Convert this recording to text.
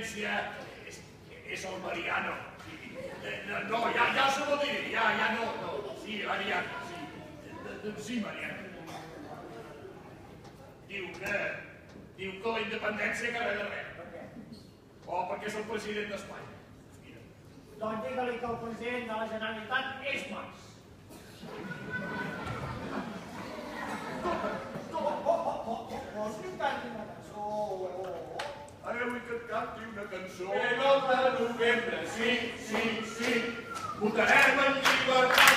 independència és el Mariano. No, ja se lo diré, ja no. Sí, Mariano, sí. Sí, Mariano. Diu que la independència que res de res. Per què? O perquè és el president d'Espanya. Doncs digue-li que el president de la Generalitat és Mas. Vols que em canti una cançó? Ara vull que et canti una cançó. El 9 de novembre, sí, Votarem en llibertat.